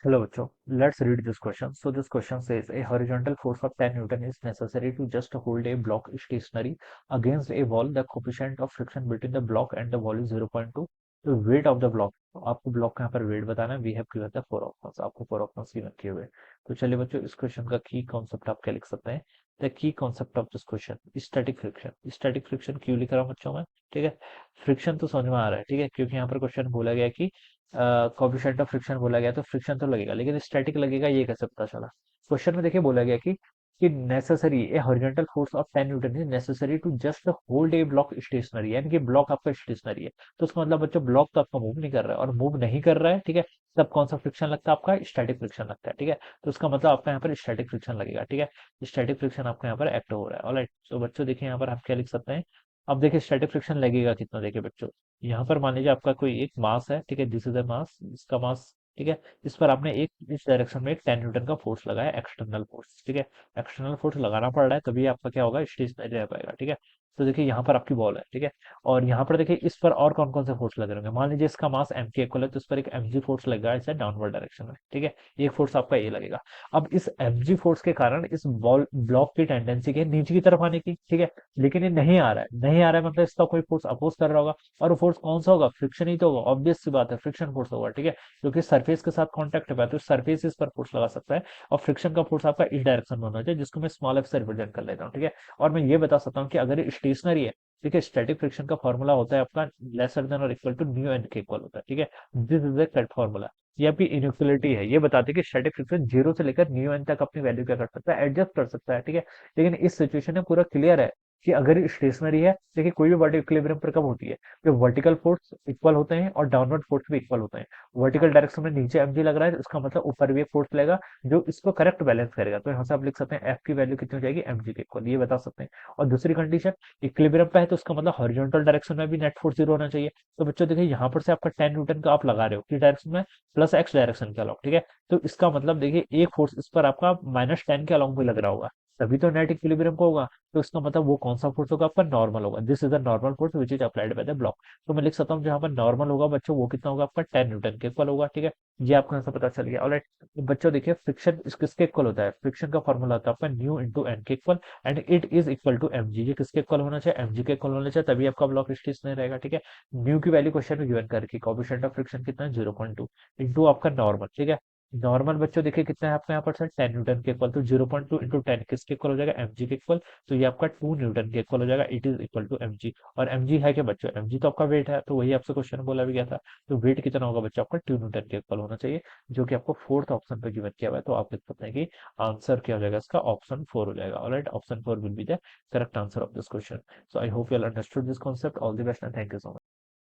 Hello, bachcho. Let's read this question. So this question says a horizontal force of 10 Newton is necessary to just hold a block stationary against a wall. The coefficient of friction between the block and the wall is 0.2. The weight of the block. तो आपको block का यहाँ पर weight बताना है. We have given the four options. आपको four options given किए हुए हैं. तो चलिए बच्चों, इस क्वेश्चन का की कॉन्सेप्ट आप क्या लिख सकते हैं? The key concept of this question static friction. Static friction क्यों लिख रहा हूँ बच्चों में? ठीक है, फ्रिक्शन तो समझ में आ रहा है. ठीक है, क्योंकि यहाँ पर क्वेश्चन बोला गया कि कोएफिशिएंट ऑफ फ्रिक्शन बोला गया, तो फ्रिक्शन तो लगेगा, लेकिन स्टैटिक लगेगा ये कैसे पता चला? क्वेश्चन में देखिए बोला गया कि necessary a horizontal force of 10 newton is necessary to just hold a block stationary, यानी कि ब्लॉक आपका स्टेशनरी है. तो उसका मतलब बच्चों ब्लॉक तो आपका मूव नहीं कर रहा है, और मूव नहीं कर रहा है. ठीक है, तब कौन सा फ्रिक्शन लगता है? आपका स्टैटिक फ्रिक्शन लगता है. ठीक है, तो उसका मतलब आपका यहाँ पर स्टैटिक फ्रिक्शन लगेगा. ठीक है, स्टैटिक फ्रिक्शन आपका यहाँ पर एक्ट हो रहा है. ऑलराइट, तो बच्चों देखिए यहाँ पर आप क्या लिख सकते हैं? अब देखिए स्टैटिक फ्रिक्शन लगेगा कितना. देखिए बच्चों, यहाँ पर मान लीजिए आपका कोई एक मास है. ठीक है, दिस इज अ मास, इसका मास. ठीक है, इस पर आपने एक इस डायरेक्शन में एक 10 न्यूटन का फोर्स लगाया, एक्सटर्नल फोर्स. ठीक है, एक्सटर्नल फोर्स लगाना पड़ रहा है, तभी आपका क्या होगा? स्टेशनरी रह पाएगा. ठीक है, तो देखिए यहाँ पर आपकी बॉल है. ठीक है, और यहाँ पर देखिए इस पर और कौन कौन से फोर्स लगे होंगे. मान लीजिए इसका मास एम के इक्वल है, तो इस पर एक एम जी फोर्स लगेगा इसे डाउनवर्ड डायरेक्शन में. ठीक है, एक फोर्स आपका ये लगेगा. अब इस एम जी फोर्स के कारण इस बॉल ब्लॉक की टेंडेंसी के नीचे की तरफ आने की. ठीक है, लेकिन ये नहीं आ रहा है. नहीं आ रहा है मतलब इसका कोई फोर्स अपोज कर रहा होगा, और वो फोर्स कौन सा होगा? फ्रिक्शन ही तो होगा. ऑब्वियस सी बात है, फ्रिक्शन फोर्स होगा. ठीक है, क्योंकि सरफेस के साथ कांटेक्ट है, तो सरफेस इस पर फोर्स लगा सकता है. और फ्रिक्शन का फोर्स आपका इस डायरेक्शन में होना चाहिए, जिसको मैं स्मॉल एफ से रिप्रेजेंट कर लेता हूँ. ठीक है, और मैं ये बता सकता हूँ कि अगर ये स्टेशनरी है, ठीक है, स्टैटिक फ्रिक्शन का फॉर्मूला होता है आपका लेसर देन और equal to new N K equal होता है. ठीक है, this is the correct formula. ये आपकी इनइक्वलिटी है, ये बताती है कि स्टैटिक फ्रिक्शन जीरो से लेकर न्यू एन तक अपनी वैल्यू क्या कर सकता है? एडजस्ट कर सकता है. ठीक है, लेकिन इस सिचुएशन में पूरा क्लियर है कि अगर ये स्टेशनरी है, देखिए कोई भी बॉडी इक्विलिब्रियम पर कब होती है? जो वर्टिकल फोर्स इक्वल होते हैं और डाउनवर्ड फोर्स भी इक्वल होते हैं. वर्टिकल डायरेक्शन में नीचे एमजी लग रहा है, तो इसका मतलब ऊपर भी एक फोर्स लगेगा जो इसको करेक्ट बैलेंस करेगा. तो यहाँ से आप लिख सकते हैं एफ की वैल्यू कितनी हो जाएगी? एमजी के इक्वल, ये बता सकते हैं. और दूसरी कंडीशन, इक्विलिब्रियम पे है, तो उसका मतलब हॉरिजॉन्टल डायरेक्शन में भी नेट फोर्स जीरो होना चाहिए. तो बच्चों देखिए यहाँ पर से आपका 10 न्यूटन का आप लगा रहे हो किस डायरेक्शन में? प्लस एक्स डायरेक्शन के अलॉन्ग. ठीक है, तो इसका मतलब देखिए एक फोर्स इस पर आपका -10 के अलॉन्ग भी लग रहा होगा, तभी तो नेट इक्विलिब्रियम को होगा. तो इसका मतलब वो कौन सा फोर्स होगा? आपका नॉर्मल होगा. This is the normal force which is applied by the block. तो मैं लिख सकता हूँ जहां पर नॉर्मल होगा बच्चों, वो कितना होगा? आपका 10 न्यूटन के इक्वल होगा. ठीक है, ये आपको यहाँ से पता चल गया. ऑलराइट, बच्चों देखिए फ्रिक्शन किसके इक्वल होता है? फ्रिक्शन का फॉर्मूला होता है आपका mu into N K equal, and it is equal to M G. ये किसके इक्वल होना चाहिए? एम जी के इक्वल होना चाहिए, तभी आपका ब्लॉक स्टेशनरी रहेगा. ठीक है, न्यू की वैल्यू क्वेश्चन में गिवन करके कोएफिशिएंट ऑफ फ्रिक्शन कितना है? 0.2 इंटू आपका नॉर्मल. ठीक है, नॉर्मल बच्चों देखिए कितना है आपका यहाँ पर? सर 10 न्यूटन के इक्वल, तो 0.2 इंटू 10 किसके इक्वल हो जाएगा? एमजी के इक्वल. तो ये आपका 2 न्यूटन के इक्वल हो जाएगा. It is equal to MG. और एमजी है क्या बच्चों? एमजी तो आपका वेट है, तो वही आपसे क्वेश्चन में बोला भी गया था. तो वेट कितना होगा बच्चों? आपका 2 न्यूटन के इक्वल होना चाहिए, जो कि आपको फोर्थ ऑप्शन पे गिवन किया हुआ है. तो आप लिख सकते हैं कि आंसर क्या हो जाएगा इसका? ऑप्शन 4 हो जाएगा. Alright, option 4 will be the correct answer of this question. So I hope you all understood this concept. All the best and thank you so much.